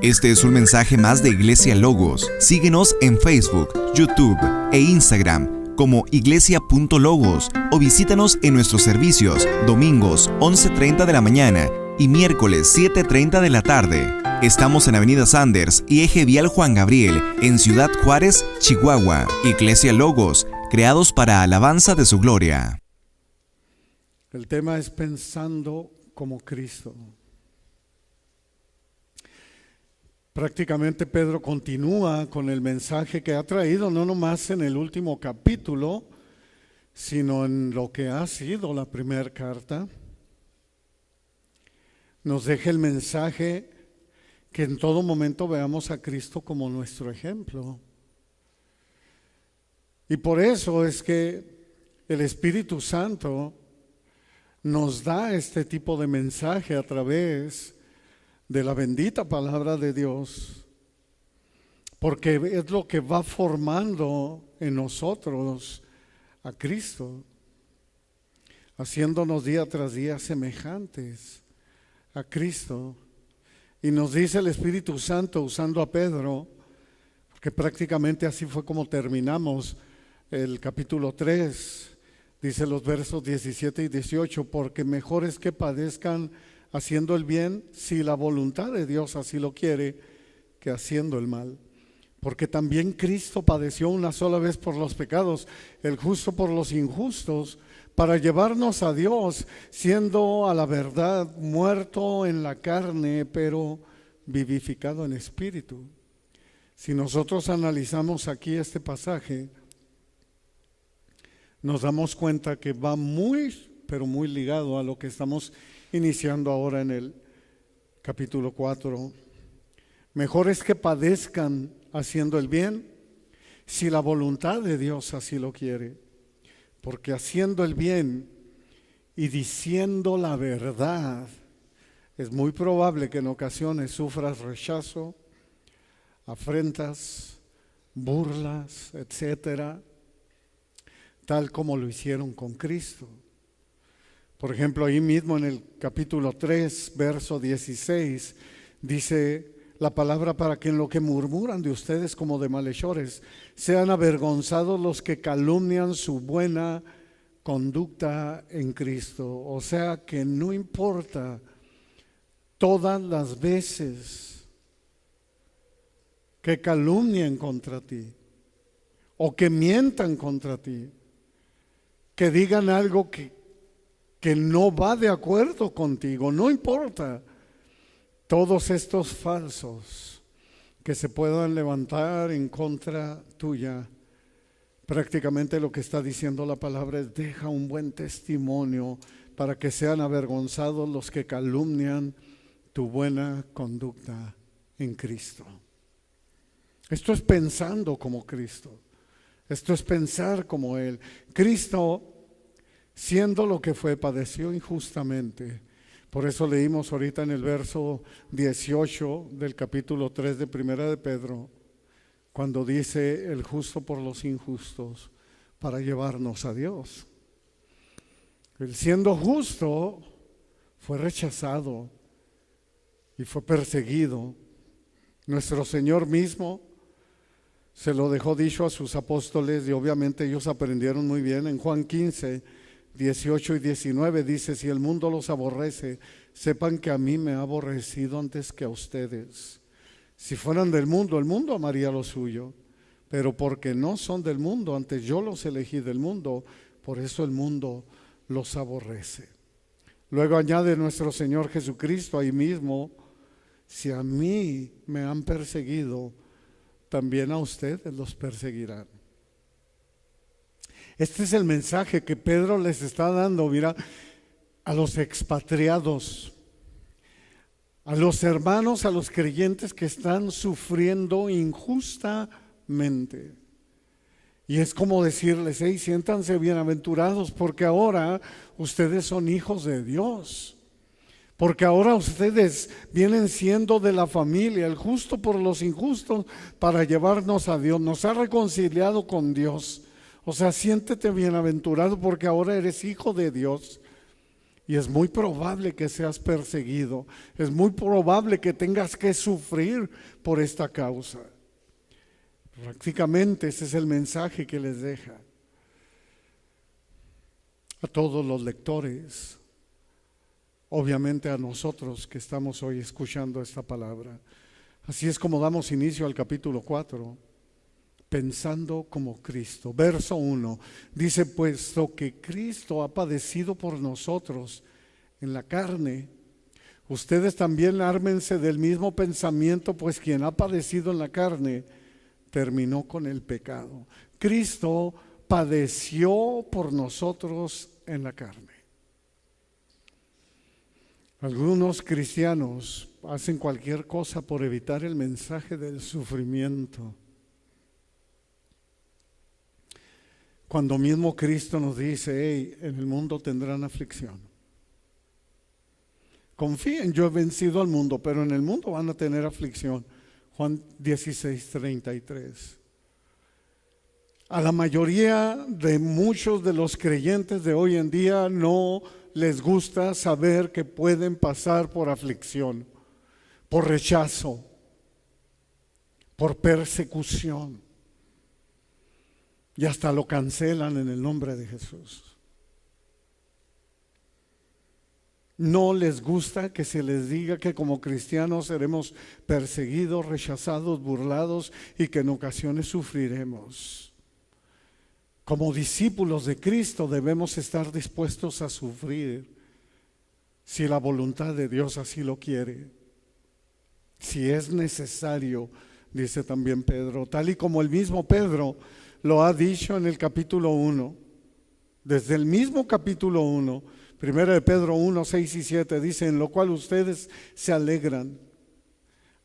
Este es un mensaje más de Iglesia Logos. Síguenos en Facebook, YouTube e Instagram como iglesia.logos o visítanos en nuestros servicios domingos 11:30 de la mañana y miércoles 7:30 de la tarde. Estamos en Avenida Sanders y Eje Vial Juan Gabriel, en Ciudad Juárez, Chihuahua. Iglesia Logos, creados para alabanza de su gloria. El tema es pensando como Cristo. Prácticamente Pedro continúa con el mensaje que ha traído, no nomás en el último capítulo, sino en lo que ha sido la primera carta. Nos deja el mensaje que en todo momento veamos a Cristo como nuestro ejemplo. Y por eso es que el Espíritu Santo nos da este tipo de mensaje a través de la bendita palabra de Dios, porque es lo que va formando en nosotros a Cristo, haciéndonos día tras día semejantes a Cristo. Y nos dice el Espíritu Santo, usando a Pedro, porque prácticamente así fue como terminamos el capítulo 3, dice los versos 17 y 18, porque mejor es que padezcan haciendo el bien, si la voluntad de Dios así lo quiere, que haciendo el mal. Porque también Cristo padeció una sola vez por los pecados, el justo por los injustos, para llevarnos a Dios, siendo a la verdad muerto en la carne, pero vivificado en espíritu. Si nosotros analizamos aquí este pasaje, nos damos cuenta que va muy, pero muy ligado a lo que estamos iniciando ahora en el capítulo 4. Mejor es que padezcan haciendo el bien, si la voluntad de Dios así lo quiere, porque haciendo el bien y diciendo la verdad, es muy probable que en ocasiones sufras rechazo, afrentas, burlas, etcétera, tal como lo hicieron con Cristo. Por ejemplo, ahí mismo en el capítulo 3, verso 16, dice la palabra para que en lo que murmuran de ustedes como de malhechores, sean avergonzados los que calumnian su buena conducta en Cristo. O sea que no importa todas las veces que calumnien contra ti o que mientan contra ti, que digan algo que no va de acuerdo contigo, no importa. Todos estos falsos que se puedan levantar en contra tuya, prácticamente lo que está diciendo la palabra es: deja un buen testimonio para que sean avergonzados los que calumnian tu buena conducta en Cristo. Esto es pensando como Cristo. Esto es pensar como Él. Cristo, siendo lo que fue, padeció injustamente. Por eso leímos ahorita en el verso 18 del capítulo 3 de Primera de Pedro, cuando dice: el justo por los injustos, para llevarnos a Dios. Él, siendo justo, fue rechazado y fue perseguido. Nuestro Señor mismo se lo dejó dicho a sus apóstoles, y obviamente ellos aprendieron muy bien. En Juan 15, 18 y 19 dice: si el mundo los aborrece, sepan que a mí me ha aborrecido antes que a ustedes. Si fueran del mundo, el mundo amaría lo suyo, pero porque no son del mundo, antes yo los elegí del mundo, por eso el mundo los aborrece. Luego añade nuestro Señor Jesucristo ahí mismo: si a mí me han perseguido, también a ustedes los perseguirán. Este es el mensaje que Pedro les está dando, mira, a los expatriados, a los hermanos, a los creyentes que están sufriendo injustamente. Y es como decirles: hey, siéntanse bienaventurados, porque ahora ustedes son hijos de Dios. Porque ahora ustedes vienen siendo de la familia, el justo por los injustos, para llevarnos a Dios. Nos ha reconciliado con Dios. O sea, siéntete bienaventurado porque ahora eres hijo de Dios. Y es muy probable que seas perseguido. Es muy probable que tengas que sufrir por esta causa. Prácticamente ese es el mensaje que les deja a todos los lectores, obviamente a nosotros que estamos hoy escuchando esta palabra. Así es como damos inicio al capítulo 4, pensando como Cristo. Verso 1 dice: puesto que Cristo ha padecido por nosotros en la carne, ustedes también ármense del mismo pensamiento, pues quien ha padecido en la carne terminó con el pecado. Cristo padeció por nosotros en la carne. Algunos cristianos hacen cualquier cosa por evitar el mensaje del sufrimiento, cuando mismo Cristo nos dice: hey, en el mundo tendrán aflicción. Confíen, yo he vencido al mundo, pero en el mundo van a tener aflicción. Juan 16:33. A la mayoría de muchos de los creyentes de hoy en día no les gusta saber que pueden pasar por aflicción, por rechazo, por persecución, y hasta lo cancelan en el nombre de Jesús. No les gusta que se les diga que como cristianos seremos perseguidos, rechazados, burlados y que en ocasiones sufriremos. Como discípulos de Cristo debemos estar dispuestos a sufrir si la voluntad de Dios así lo quiere. Si es necesario, dice también Pedro, tal y como el mismo Pedro lo ha dicho en el capítulo 1. Desde el mismo capítulo 1, 1 de Pedro 1, 6 y 7, dice: en lo cual ustedes se alegran,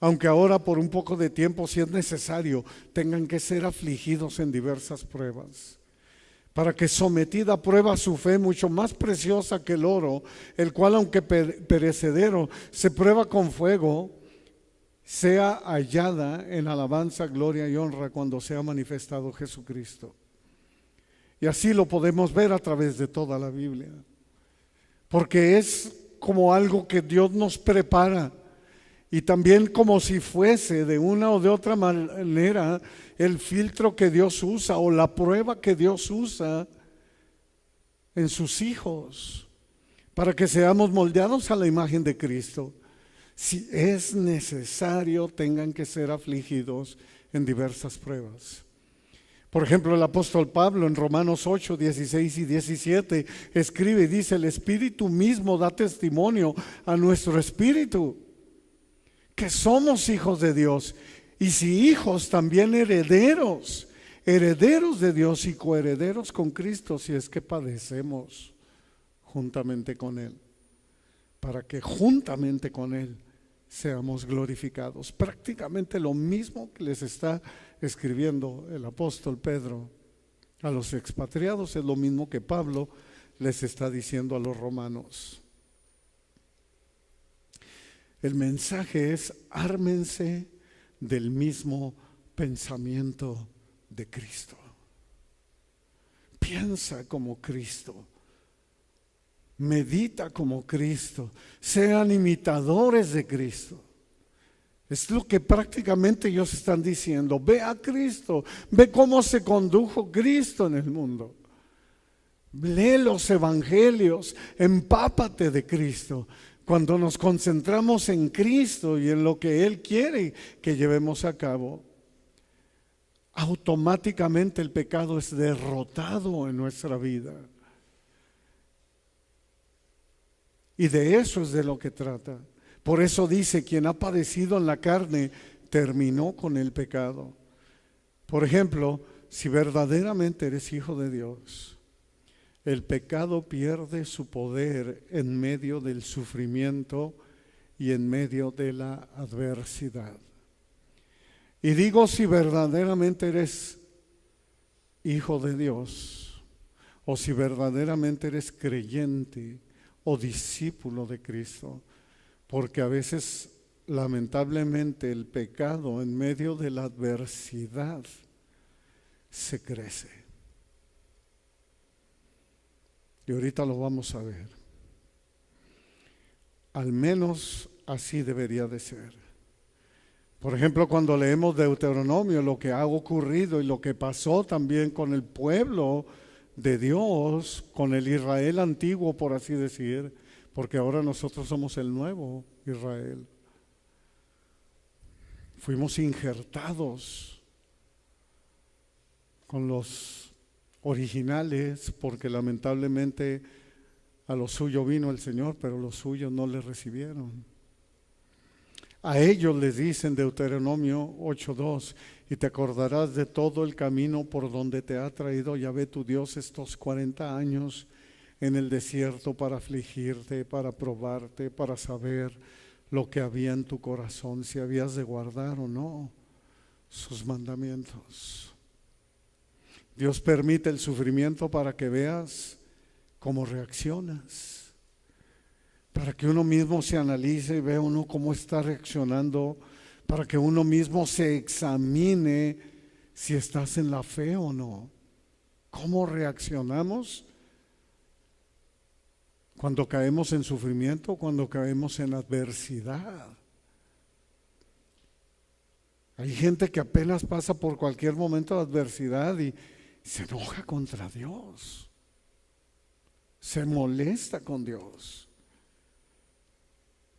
aunque ahora por un poco de tiempo, si es necesario, tengan que ser afligidos en diversas pruebas, para que sometida a prueba su fe, mucho más preciosa que el oro, el cual aunque perecedero se prueba con fuego, sea hallada en alabanza, gloria y honra cuando sea manifestado Jesucristo. Y así lo podemos ver a través de toda la Biblia, porque es como algo que Dios nos prepara, y también como si fuese de una o de otra manera el filtro que Dios usa o la prueba que Dios usa en sus hijos, para que seamos moldeados a la imagen de Cristo. Si es necesario, tengan que ser afligidos en diversas pruebas. Por ejemplo, el apóstol Pablo en Romanos 8, 16 y 17 escribe y dice: el Espíritu mismo da testimonio a nuestro espíritu que somos hijos de Dios, y si hijos, también herederos, herederos de Dios y coherederos con Cristo, si es que padecemos juntamente con Él, para que juntamente con Él seamos glorificados. Prácticamente lo mismo que les está escribiendo el apóstol Pedro a los expatriados es lo mismo que Pablo les está diciendo a los romanos. El mensaje es: ármense del mismo pensamiento de Cristo. Piensa como Cristo. Medita como Cristo. Sean imitadores de Cristo. Es lo que prácticamente ellos están diciendo. Ve a Cristo. Ve cómo se condujo Cristo en el mundo. Lee los evangelios. Empápate de Cristo. Cuando nos concentramos en Cristo y en lo que Él quiere que llevemos a cabo, automáticamente el pecado es derrotado en nuestra vida. Y de eso es de lo que trata. Por eso dice: quien ha padecido en la carne terminó con el pecado. Por ejemplo, si verdaderamente eres hijo de Dios, el pecado pierde su poder en medio del sufrimiento y en medio de la adversidad. Y digo, si verdaderamente eres hijo de Dios, o si verdaderamente eres creyente o discípulo de Cristo, porque a veces lamentablemente el pecado en medio de la adversidad se crece. Y ahorita lo vamos a ver. Al menos así debería de ser. Por ejemplo, cuando leemos Deuteronomio, lo que ha ocurrido y lo que pasó también con el pueblo de Dios, con el Israel antiguo, por así decir, porque ahora nosotros somos el nuevo Israel. Fuimos injertados con los originales, porque lamentablemente a lo suyo vino el Señor, pero los suyos no le recibieron. A ellos les dicen Deuteronomio 8:2, y te acordarás de todo el camino por donde te ha traído Yahvé tu Dios estos 40 años en el desierto para afligirte, para probarte, para saber lo que había en tu corazón, si habías de guardar o no sus mandamientos. Dios permite el sufrimiento para que veas cómo reaccionas, para que uno mismo se analice y vea uno cómo está reaccionando, para que uno mismo se examine si estás en la fe o no. ¿Cómo reaccionamos cuando caemos en sufrimiento, cuando caemos en adversidad? Hay gente que apenas pasa por cualquier momento de adversidad y se enoja contra Dios, se molesta con Dios.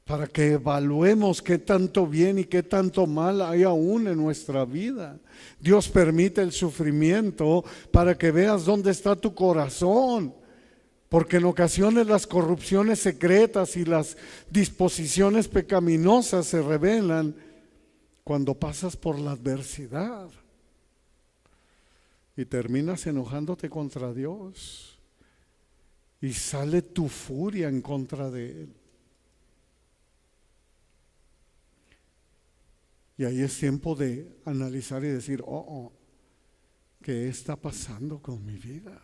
Para que evaluemos qué tanto bien y qué tanto mal hay aún en nuestra vida. Dios permite el sufrimiento para que veas dónde está tu corazón, porque en ocasiones las corrupciones secretas y las disposiciones pecaminosas se revelan cuando pasas por la adversidad y terminas enojándote contra Dios y sale tu furia en contra de Él. Y ahí es tiempo de analizar y decir, ¿qué está pasando con mi vida?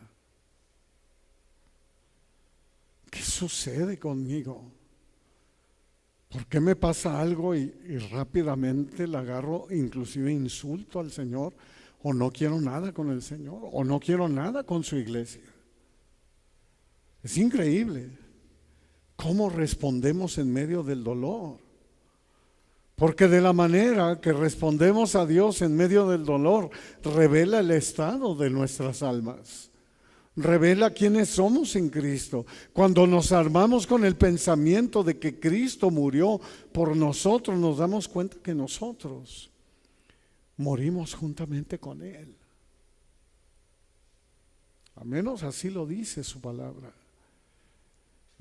¿Qué sucede conmigo? ¿Por qué me pasa algo y rápidamente le agarro, inclusive insulto al Señor, o no quiero nada con el Señor, o no quiero nada con su iglesia? Es increíble cómo respondemos en medio del dolor. Porque de la manera que respondemos a Dios en medio del dolor, revela el estado de nuestras almas, revela quiénes somos en Cristo. Cuando nos armamos con el pensamiento de que Cristo murió por nosotros, nos damos cuenta que nosotros morimos juntamente con Él. Al menos así lo dice su palabra.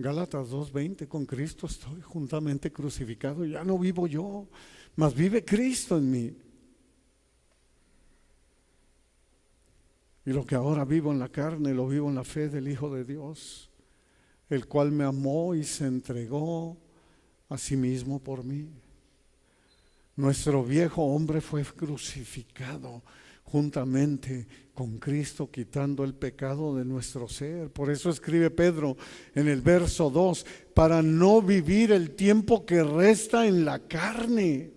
Gálatas 2:20, con Cristo estoy juntamente crucificado, ya no vivo yo, mas vive Cristo en mí. Y lo que ahora vivo en la carne, lo vivo en la fe del Hijo de Dios, el cual me amó y se entregó a sí mismo por mí. Nuestro viejo hombre fue crucificado juntamente con Cristo, quitando el pecado de nuestro ser. Por eso escribe Pedro en el verso 2, para no vivir el tiempo que resta en la carne,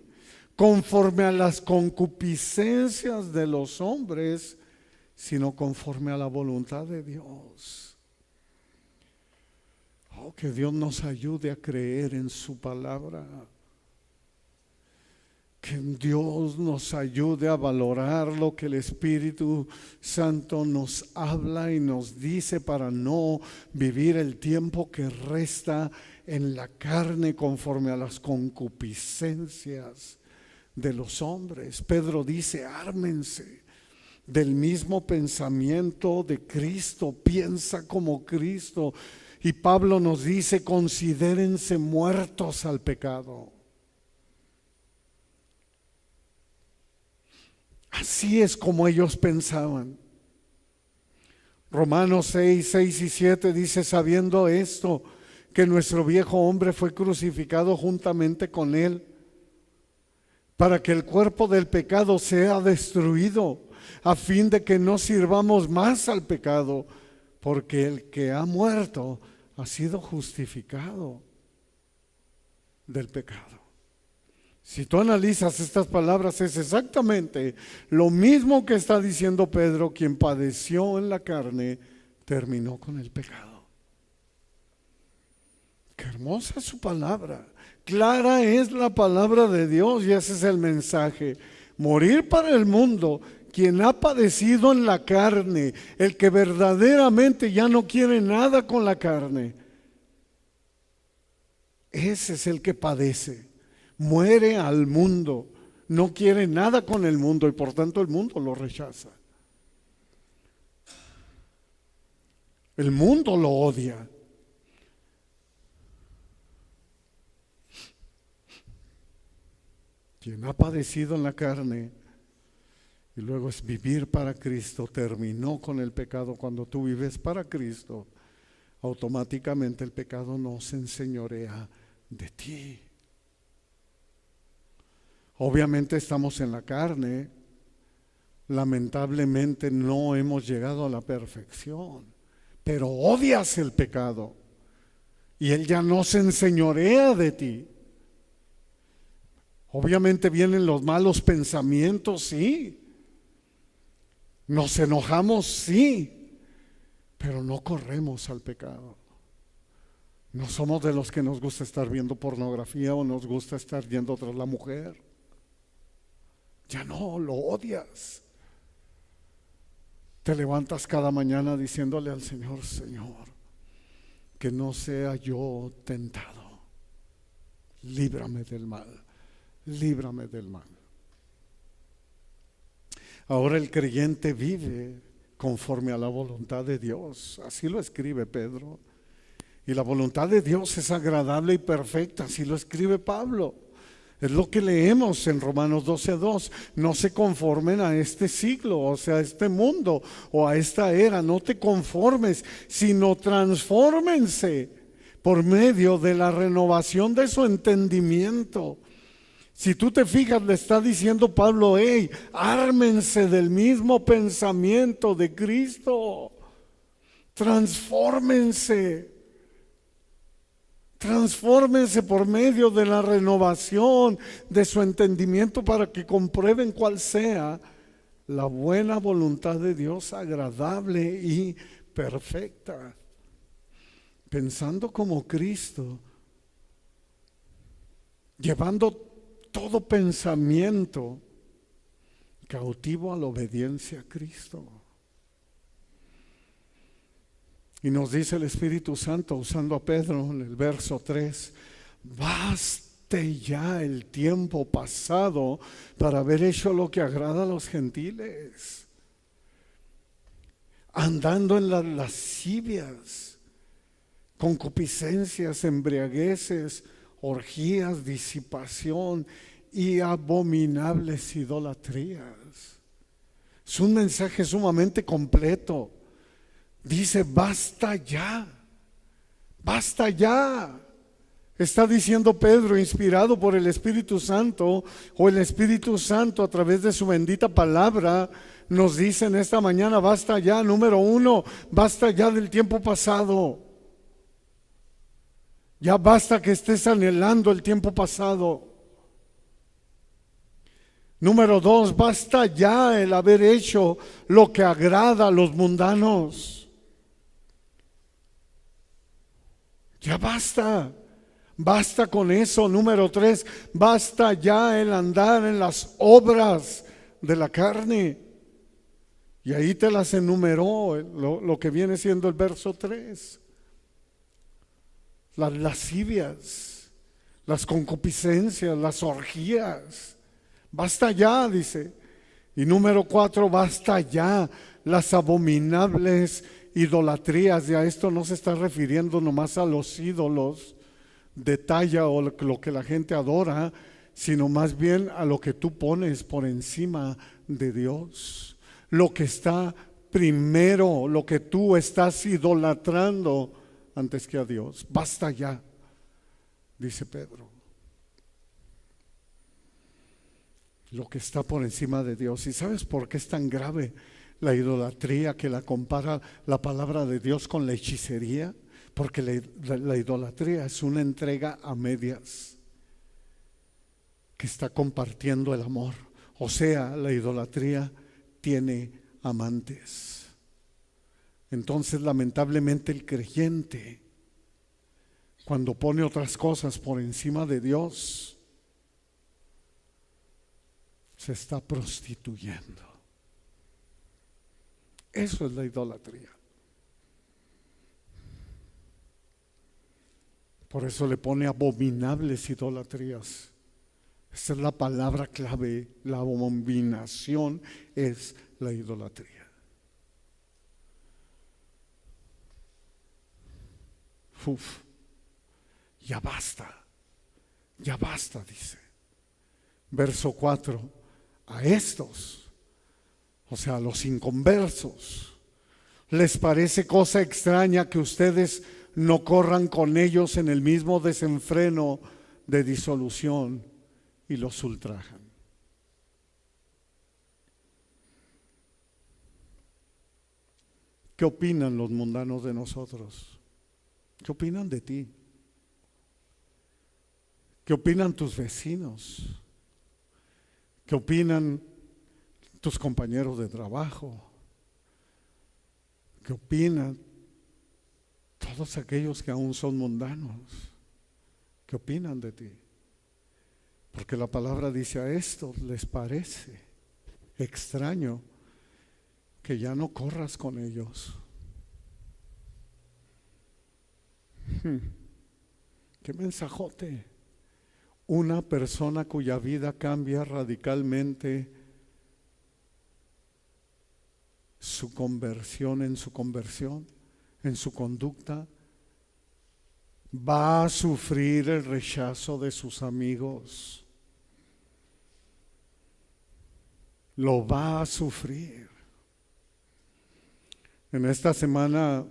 conforme a las concupiscencias de los hombres, sino conforme a la voluntad de Dios. Que Dios nos ayude a creer en su palabra. Que Dios nos ayude a valorar lo que el Espíritu Santo nos habla y nos dice para no vivir el tiempo que resta en la carne conforme a las concupiscencias de los hombres. Pedro dice, ármense del mismo pensamiento de Cristo, piensa como Cristo. Y Pablo nos dice, considérense muertos al pecado. Así es como ellos pensaban. Romanos 6 y 7 dice, sabiendo esto, que nuestro viejo hombre fue crucificado juntamente con él, para que el cuerpo del pecado sea destruido, a fin de que no sirvamos más al pecado, porque el que ha muerto ha sido justificado del pecado. Si tú analizas estas palabras, es exactamente lo mismo que está diciendo Pedro, quien padeció en la carne, terminó con el pecado. Qué hermosa es su palabra. Clara es la palabra de Dios y ese es el mensaje. Morir para el mundo, quien ha padecido en la carne, el que verdaderamente ya no quiere nada con la carne, ese es el que padece. Muere al mundo, no quiere nada con el mundo y por tanto el mundo lo rechaza. El mundo lo odia. Quien ha padecido en la carne y luego es vivir para Cristo, terminó con el pecado. Cuando tú vives para Cristo, automáticamente el pecado no se enseñorea de ti. Obviamente estamos en la carne, lamentablemente no hemos llegado a la perfección, pero odias el pecado y él ya no se enseñorea de ti. Obviamente vienen los malos pensamientos, sí. Nos enojamos, sí, pero no corremos al pecado. No somos de los que nos gusta estar viendo pornografía o nos gusta estar yendo tras la mujer. Ya no, lo odias. Te levantas cada mañana diciéndole al Señor, Señor, que no sea yo tentado. Líbrame del mal. Líbrame del mal. Ahora el creyente vive conforme a la voluntad de Dios. Así lo escribe Pedro. Y la voluntad de Dios es agradable y perfecta. Así lo escribe Pablo. Es lo que leemos en Romanos 12:2. No se conformen a este siglo, o sea, a este mundo o a esta era. No te conformes, sino transfórmense por medio de la renovación de su entendimiento. Si tú te fijas, le está diciendo Pablo, hey, ármense del mismo pensamiento de Cristo. Transfórmense. Transfórmense por medio de la renovación de su entendimiento para que comprueben cuál sea la buena voluntad de Dios, agradable y perfecta. Pensando como Cristo, llevando todo pensamiento cautivo a la obediencia a Cristo. Y nos dice el Espíritu Santo, usando a Pedro en el verso 3, baste ya el tiempo pasado para haber hecho lo que agrada a los gentiles, andando en las lascivias, concupiscencias, embriagueces, orgías, disipación y abominables idolatrías. Es un mensaje sumamente completo. Dice, basta ya, basta ya. Está diciendo Pedro, inspirado por el Espíritu Santo, o el Espíritu Santo a través de su bendita palabra, nos dice en esta mañana, basta ya. Número 1, basta ya del tiempo pasado. Ya basta que estés anhelando el tiempo pasado. Número 2, basta ya el haber hecho lo que agrada a los mundanos. Ya basta. Basta con eso. Número 3, basta ya el andar en las obras de la carne. Y ahí te las enumeró lo que viene siendo el verso 3. Las lascivias, las concupiscencias, las orgías. Basta ya, dice. Y número 4, basta ya las abominables idolatrías. Y a esto no se está refiriendo nomás a los ídolos de talla o lo que la gente adora, sino más bien a lo que tú pones por encima de Dios. Lo que está primero, lo que tú estás idolatrando antes que a Dios. Basta ya, dice Pedro. Lo que está por encima de Dios. ¿Y sabes por qué es tan grave la idolatría, que la compara la palabra de Dios con la hechicería? Porque la idolatría es una entrega a medias que está compartiendo el amor. O sea, la idolatría tiene amantes. Entonces, lamentablemente, el creyente cuando pone otras cosas por encima de Dios, se está prostituyendo. Eso es la idolatría. Por eso le pone abominables idolatrías. Esa es la palabra clave. La abominación es la idolatría. Ya basta, dice. Verso 4, a estos, o sea, a los inconversos, les parece cosa extraña que ustedes no corran con ellos en el mismo desenfreno de disolución y los ultrajan. ¿Qué opinan los mundanos de nosotros? ¿Qué opinan de ti? ¿Qué opinan tus vecinos? ¿Qué opinan tus compañeros de trabajo? ¿Qué opinan todos aquellos que aún son mundanos? ¿Qué opinan de ti? Porque la palabra dice: a estos les parece extraño que ya no corras con ellos. Qué mensajote. Una persona cuya vida cambia radicalmente su conversión, en su conducta, va a sufrir el rechazo de sus amigos. Lo va a sufrir. En esta semana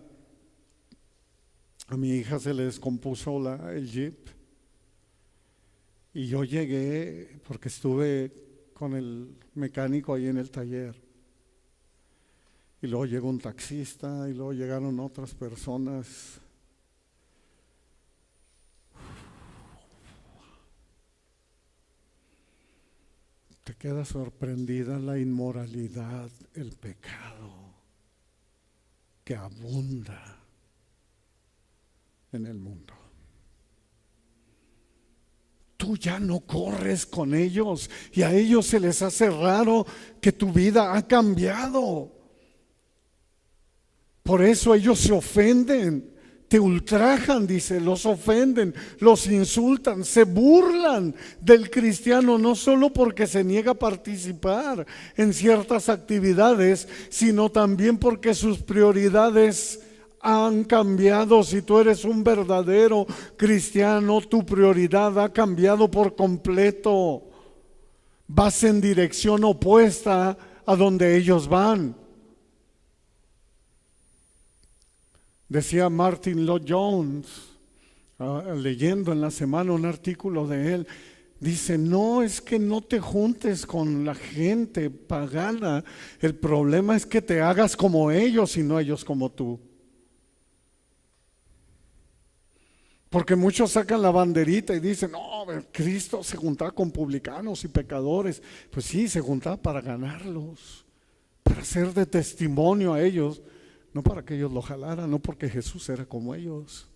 a mi hija se le descompuso el Jeep y yo llegué porque estuve con el mecánico ahí en el taller, y luego llegó un taxista y luego llegaron otras personas. Te queda sorprendida la inmoralidad, el pecado que abunda en el mundo. Tú ya no corres con ellos y a ellos se les hace raro que tu vida ha cambiado. Por eso ellos se ofenden, te ultrajan, dice, los ofenden, los insultan, se burlan del cristiano, no solo porque se niega a participar en ciertas actividades, sino también porque sus prioridades han cambiado. Si tú eres un verdadero cristiano, tu prioridad ha cambiado por completo. Vas en dirección opuesta a donde ellos van. Decía Martin Lloyd Jones, leyendo en la semana un artículo de él, dice: no es que no te juntes con la gente pagana, el problema es que te hagas como ellos y no ellos como tú. Porque muchos sacan la banderita y dicen: no, Cristo se juntaba con publicanos y pecadores. Pues sí, se juntaba para ganarlos, para ser de testimonio a ellos, no para que ellos lo jalaran, no porque Jesús era como ellos.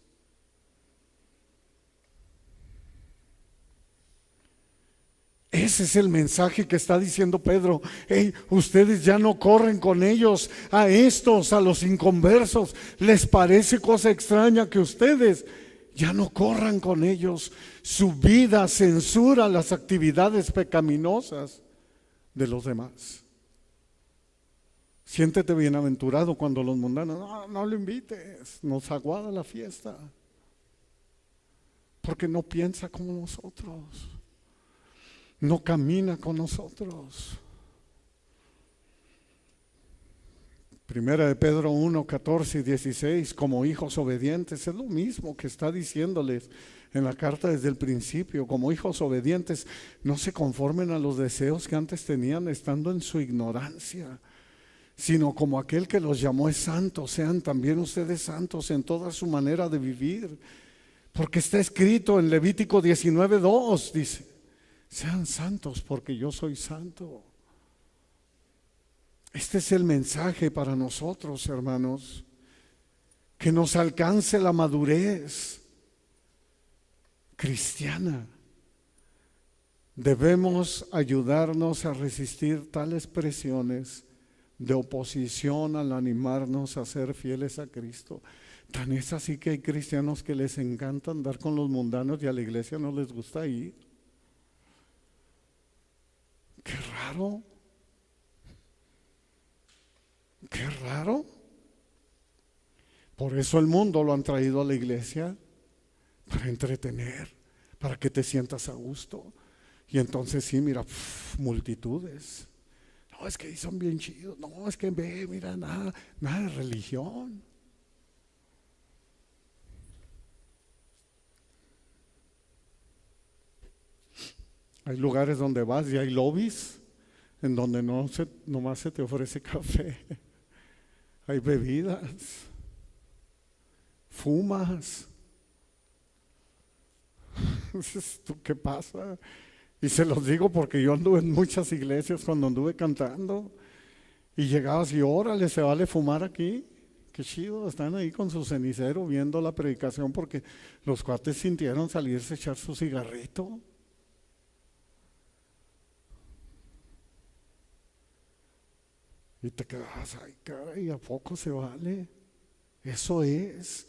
Ese es el mensaje que está diciendo Pedro. Hey, ustedes ya no corren con ellos. A estos, a los inconversos, les parece cosa extraña que ustedes ya no corran con ellos. Su vida censura las actividades pecaminosas de los demás. Siéntete bienaventurado cuando los mundanos: no lo invites, nos aguada la fiesta, porque no piensa como nosotros, no camina con nosotros. Primera de Pedro 1, 14 y 16, como hijos obedientes, es lo mismo que está diciéndoles en la carta desde el principio. Como hijos obedientes, no se conformen a los deseos que antes tenían estando en su ignorancia, sino como aquel que los llamó es santo, sean también ustedes santos en toda su manera de vivir. Porque está escrito en Levítico 19:2, dice: sean santos porque yo soy santo. Este es el mensaje para nosotros, hermanos, que nos alcance la madurez, cristiana. Debemos ayudarnos a resistir tales presiones de oposición al animarnos a ser fieles a Cristo. Tan es así que hay cristianos que les encanta andar con los mundanos y a la iglesia no les gusta ir. Qué raro. Qué raro. Por eso el mundo lo han traído a la iglesia, para entretener, para que te sientas a gusto. Y entonces sí, mira, multitudes. No, es que son bien chidos. No, es que ve, mira, nada de religión. Hay lugares donde vas y hay lobbies en donde nomás se te ofrece café. Hay bebidas, fumas. ¿Tú qué pasa? Y se los digo porque yo anduve en muchas iglesias cuando anduve cantando y llegabas y órale, se vale fumar aquí. Qué chido, están ahí con su cenicero viendo la predicación porque los cuates sintieron salirse a echar su cigarrito. Y te quedabas, ay caray, ¿a poco se vale? Eso es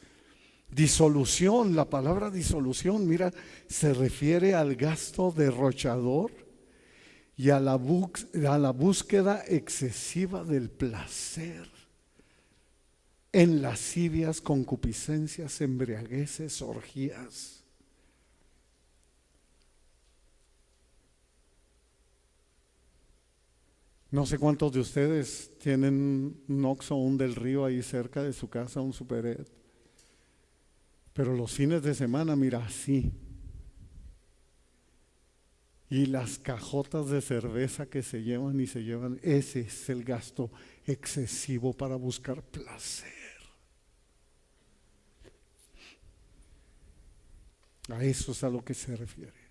disolución. La palabra disolución, mira, se refiere al gasto derrochador y a la búsqueda excesiva del placer en lascivias, concupiscencias, embriagueces, orgías. No sé cuántos de ustedes tienen un Oxxo o un Del Río ahí cerca de su casa, un Superet. Pero los fines de semana, mira, así. Y las cajotas de cerveza que se llevan y se llevan, ese es el gasto excesivo para buscar placer. A eso es a lo que se refiere.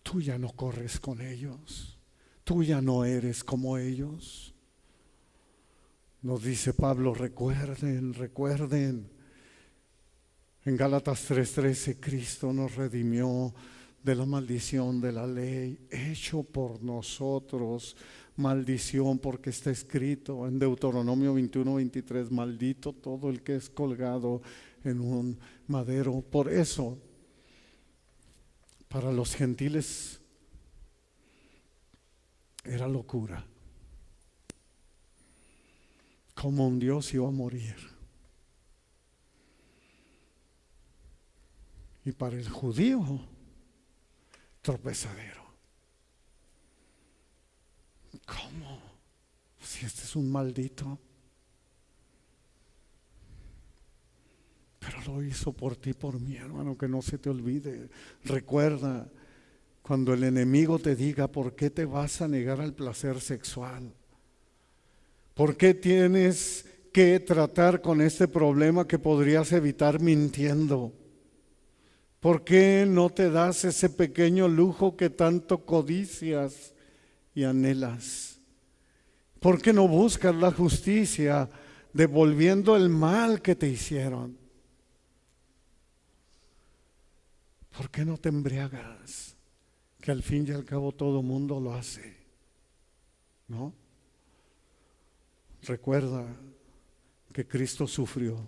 Tú ya no corres con ellos. Tú ya no eres como ellos. Nos dice Pablo, recuerden. En Gálatas 3:13, Cristo nos redimió de la maldición de la ley, hecho por nosotros maldición, porque está escrito en Deuteronomio 21:23, maldito todo el que es colgado en un madero. Por eso, para los gentiles era locura. Como un Dios iba a morir. Y para el judío, tropezadero. ¿Cómo? Si este es un maldito. Pero lo hizo por ti, por mí, hermano, que no se te olvide. Recuerda, cuando el enemigo te diga, ¿por qué te vas a negar al placer sexual? ¿Por qué tienes que tratar con este problema que podrías evitar mintiendo? ¿Por qué no te das ese pequeño lujo que tanto codicias y anhelas? ¿Por qué no buscas la justicia devolviendo el mal que te hicieron? ¿Por qué no te embriagas? Que al fin y al cabo todo mundo lo hace, ¿no? Recuerda que Cristo sufrió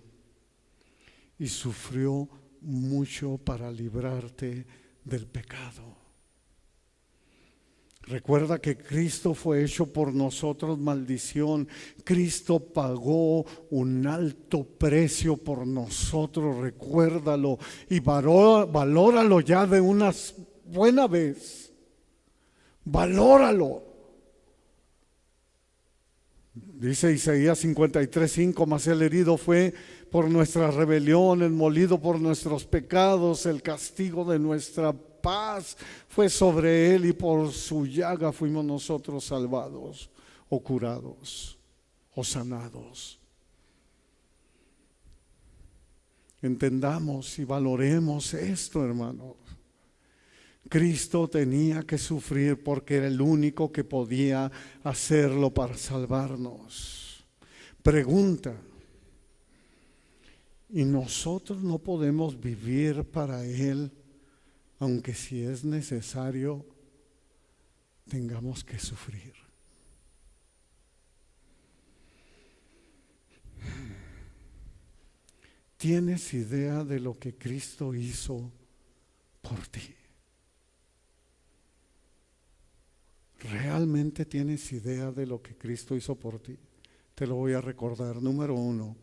y sufrió mucho para librarte del pecado. Recuerda que Cristo fue hecho por nosotros maldición. Cristo pagó un alto precio por nosotros, recuérdalo y valóralo ya de una buena vez. Valóralo. Dice Isaías 53:5, mas el herido fue por nuestras rebeliones, molido por nuestros pecados, el castigo de nuestra paz fue sobre él y por su llaga fuimos nosotros salvados o curados o sanados. Entendamos y valoremos esto, hermanos. Cristo tenía que sufrir porque era el único que podía hacerlo para salvarnos. Pregunta: ¿y nosotros no podemos vivir para Él aunque si es necesario tengamos que sufrir. ¿Tienes idea de lo que Cristo hizo por ti? ¿Realmente tienes idea de lo que Cristo hizo por ti? Te lo voy a recordar. Número 1,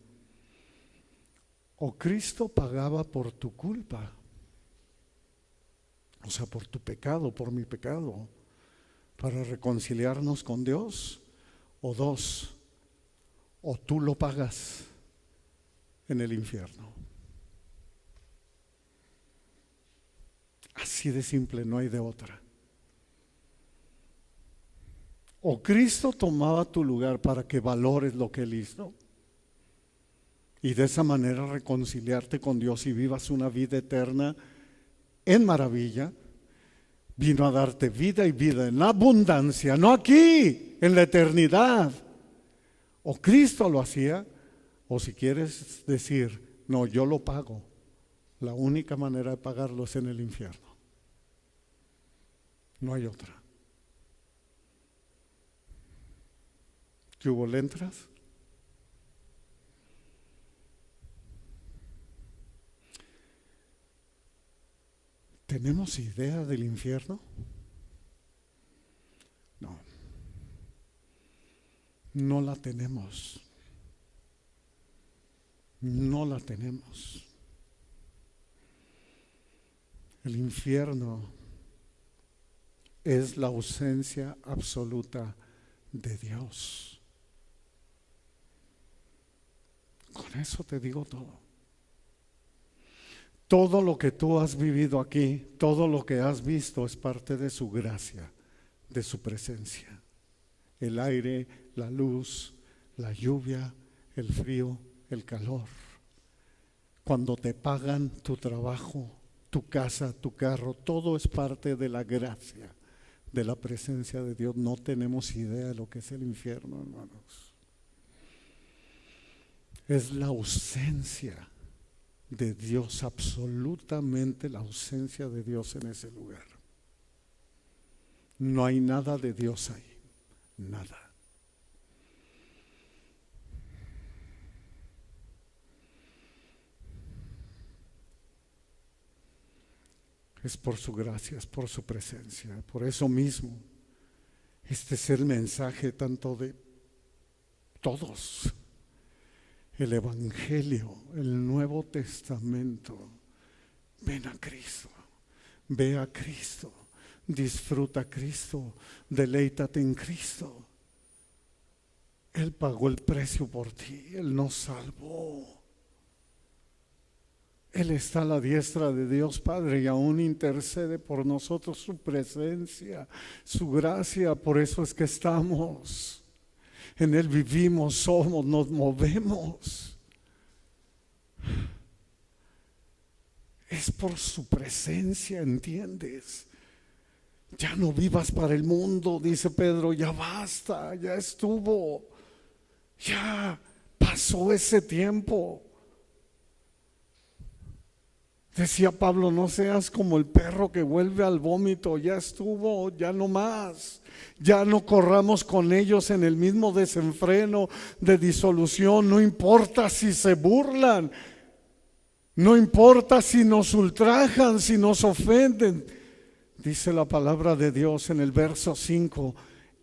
o Cristo pagaba por tu culpa, o sea, por tu pecado, por mi pecado, para reconciliarnos con Dios. O 2, o tú lo pagas en el infierno. Así de simple, no hay de otra. O Cristo tomaba tu lugar para que valores lo que Él hizo y de esa manera reconciliarte con Dios y vivas una vida eterna en maravilla. Vino a darte vida y vida en abundancia, no aquí, en la eternidad. O Cristo lo hacía, o si quieres decir, no, yo lo pago. La única manera de pagarlo es en el infierno. No hay otra. ¿Qué hubo, le entras? ¿Tenemos idea del infierno? No, no la tenemos. No la tenemos. El infierno es la ausencia absoluta de Dios. Con eso te digo todo. Todo lo que tú has vivido aquí, todo lo que has visto es parte de su gracia, de su presencia. El aire, la luz, la lluvia, el frío, el calor. Cuando te pagan tu trabajo, tu casa, tu carro, todo es parte de la gracia, de la presencia de Dios. No tenemos idea de lo que es el infierno, hermanos. Es la ausencia de Dios, absolutamente la ausencia de Dios en ese lugar. No hay nada de Dios ahí, nada. Es por su gracia, es por su presencia. Por eso mismo, este es el mensaje tanto de todos. El Evangelio, el Nuevo Testamento. Ven a Cristo, ve a Cristo, disfruta a Cristo, deleítate en Cristo. Él pagó el precio por ti, Él nos salvó. Él está a la diestra de Dios Padre y aún intercede por nosotros, su presencia, su gracia. Por eso es que estamos. En Él vivimos, somos, nos movemos. Es por su presencia, ¿entiendes? Ya no vivas para el mundo, dice Pedro, ya basta, ya estuvo, ya pasó ese tiempo. Decía Pablo, no seas como el perro que vuelve al vómito, ya estuvo, ya no más. Ya no corramos con ellos en el mismo desenfreno de disolución. No importa si se burlan, no importa si nos ultrajan, si nos ofenden. Dice la palabra de Dios en el verso 5: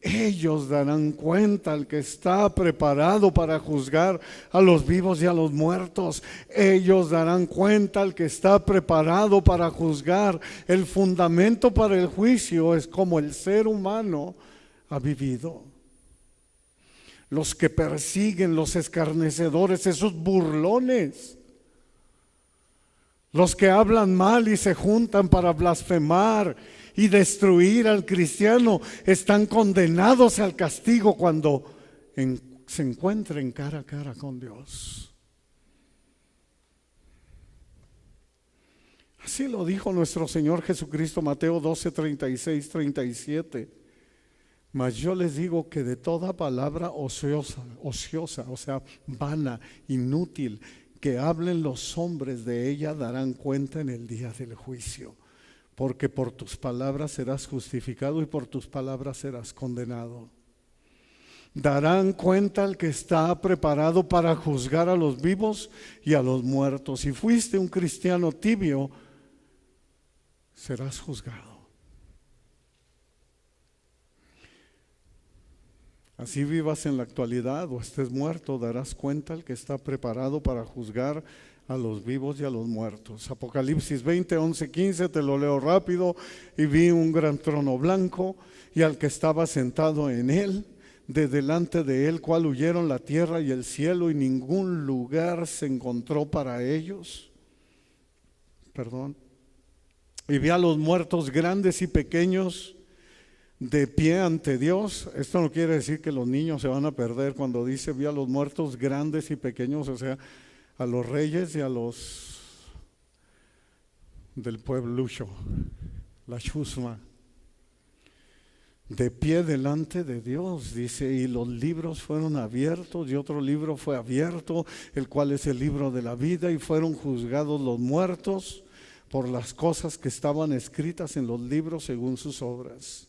ellos darán cuenta al que está preparado para juzgar a los vivos y a los muertos. Ellos darán cuenta al que está preparado para juzgar. El fundamento para el juicio es como el ser humano ha vivido. Los que persiguen, los escarnecedores, esos burlones, los que hablan mal y se juntan para blasfemar y destruir al cristiano, están condenados al castigo cuando se encuentren cara a cara con Dios. Así lo dijo nuestro Señor Jesucristo, Mateo 12, 36, 37. Mas yo les digo que de toda palabra ociosa, o sea, vana, inútil, que hablen los hombres de ella, darán cuenta en el día del juicio. porque por tus palabras serás justificado y por tus palabras serás condenado. Darán cuenta al que está preparado para juzgar a los vivos y a los muertos. Si fuiste un cristiano tibio, serás juzgado. Así vivas en la actualidad o estés muerto, darás cuenta al que está preparado para juzgar a los vivos y a los muertos. Apocalipsis 20, 11, 15, te lo leo rápido. Y vi un gran trono blanco y al que estaba sentado en él, de delante de él, cual huyeron la tierra y el cielo, y ningún lugar se encontró para ellos. Y vi a los muertos grandes y pequeños de pie ante Dios. Esto no quiere decir que los niños se van a perder cuando dice vi a los muertos grandes y pequeños, o sea, a los reyes y a los del pueblucho, la chusma, de pie delante de Dios, dice, y los libros fueron abiertos, y otro libro fue abierto, el cual es el libro de la vida, y fueron juzgados los muertos por las cosas que estaban escritas en los libros según sus obras.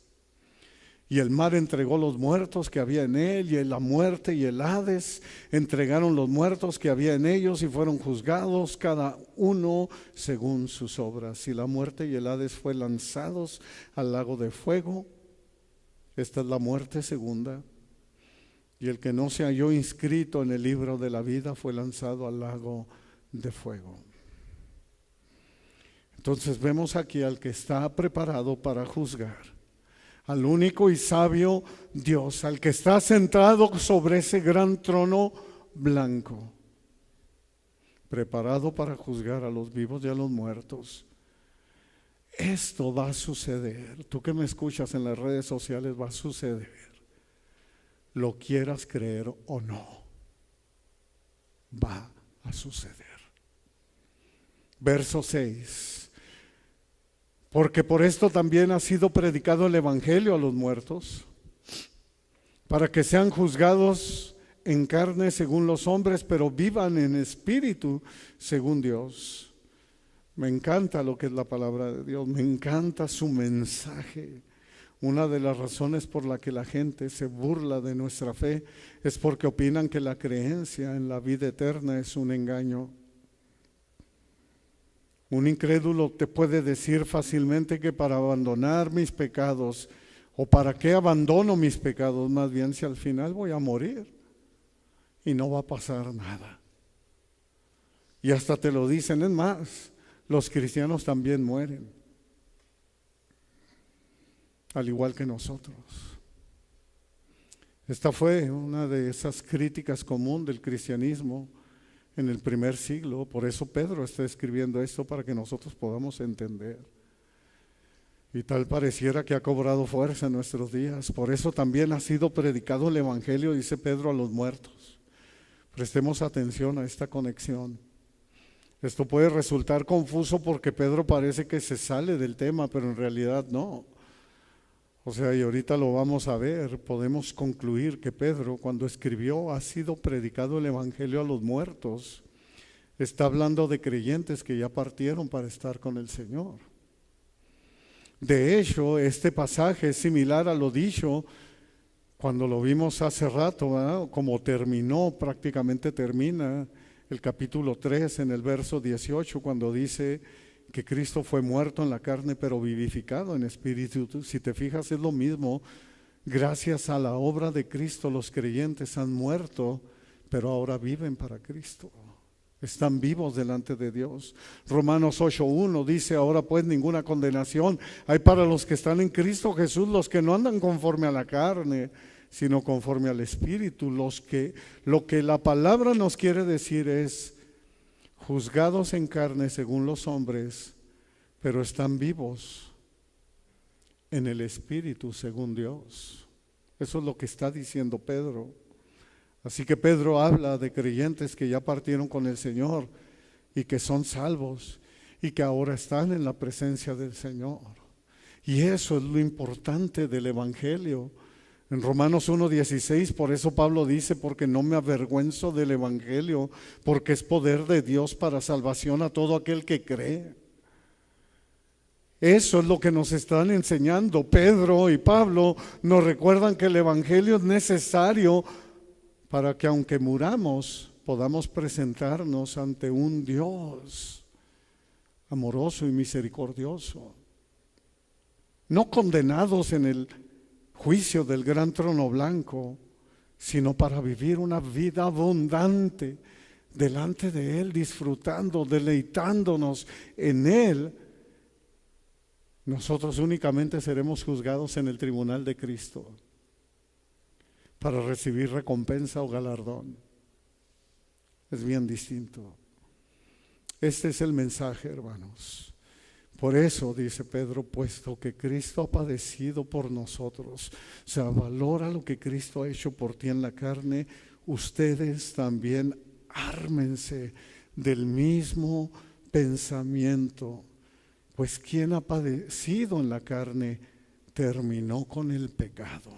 Y el mar entregó los muertos que había en él, y la muerte y el Hades entregaron los muertos que había en ellos, y fueron juzgados cada uno según sus obras. Y la muerte y el Hades fue lanzados al lago de fuego. Esta es la muerte segunda. Y el que no se halló inscrito en el libro de la vida fue lanzado al lago de fuego. Entonces vemos aquí al que está preparado para juzgar, al único y sabio Dios, al que está sentado sobre ese gran trono blanco, preparado para juzgar a los vivos y a los muertos. Esto va a suceder. Tú que me escuchas en las redes sociales, va a suceder, lo quieras creer o no, va a suceder. Verso 6. Porque por esto también ha sido predicado el evangelio a los muertos, para que sean juzgados en carne según los hombres, pero vivan en espíritu según Dios. Me encanta lo que es la palabra de Dios, me encanta su mensaje. Una de las razones por la que la gente se burla de nuestra fe es porque opinan que la creencia en la vida eterna es un engaño. Un incrédulo te puede decir fácilmente que para abandonar mis pecados, o para qué abandono mis pecados, más bien si al final voy a morir y no va a pasar nada. Y hasta te lo dicen, es más, los cristianos también mueren, al igual que nosotros. Esta fue una de esas críticas común del cristianismo en el primer siglo. Por eso Pedro está escribiendo esto, para que nosotros podamos entender. Y tal pareciera que ha cobrado fuerza en nuestros días. Por eso también ha sido predicado el evangelio, dice Pedro, a los muertos. Prestemos atención a esta conexión. Esto puede resultar confuso porque Pedro parece que se sale del tema, pero en realidad no. O sea, y ahorita lo vamos a ver, podemos concluir que Pedro, cuando escribió ha sido predicado el evangelio a los muertos, está hablando de creyentes que ya partieron para estar con el Señor. De hecho, este pasaje es similar a lo dicho cuando lo vimos hace rato, ¿verdad? Como terminó, prácticamente termina el capítulo 3 en el verso 18, cuando dice que Cristo fue muerto en la carne, pero vivificado en espíritu. Si te fijas, es lo mismo. Gracias a la obra de Cristo, los creyentes han muerto, pero ahora viven para Cristo. Están vivos delante de Dios. Romanos 8:1 dice, ahora pues ninguna condenación hay para los que están en Cristo Jesús, los que no andan conforme a la carne, sino conforme al Espíritu. Lo que la palabra nos quiere decir es, juzgados en carne según los hombres, pero están vivos en el Espíritu según Dios. Eso es lo que está diciendo Pedro. Así que Pedro habla de creyentes que ya partieron con el Señor y que son salvos y que ahora están en la presencia del Señor. Y eso es lo importante del evangelio. En Romanos 1:16, por eso Pablo dice, porque no me avergüenzo del evangelio, porque es poder de Dios para salvación a todo aquel que cree. Eso es lo que nos están enseñando. Pedro y Pablo nos recuerdan que el Evangelio es necesario para que aunque muramos, podamos presentarnos ante un Dios amoroso y misericordioso. No condenados en el juicio del gran trono blanco, sino para vivir una vida abundante delante de Él, disfrutando, deleitándonos en Él. Nosotros únicamente seremos juzgados en el tribunal de Cristo para recibir recompensa o galardón. Es bien distinto. Este es el mensaje, hermanos. Por eso dice Pedro, puesto que Cristo ha padecido por nosotros, o sea, valora lo que Cristo ha hecho por ti en la carne, ustedes también ármense del mismo pensamiento. Pues quien ha padecido en la carne terminó con el pecado.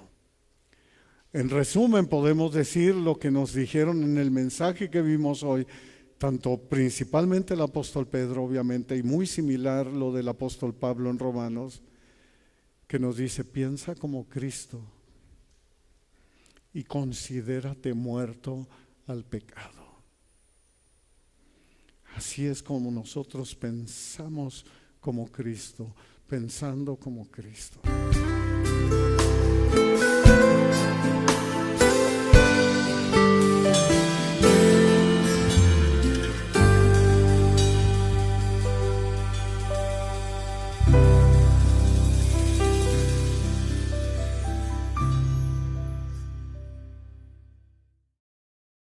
En resumen, podemos decir lo que nos dijeron en el mensaje que vimos hoy, tanto principalmente el apóstol Pedro, obviamente, y muy similar lo del apóstol Pablo en Romanos, que nos dice: piensa como Cristo y considérate muerto al pecado. Así es como nosotros pensamos como Cristo, pensando como Cristo.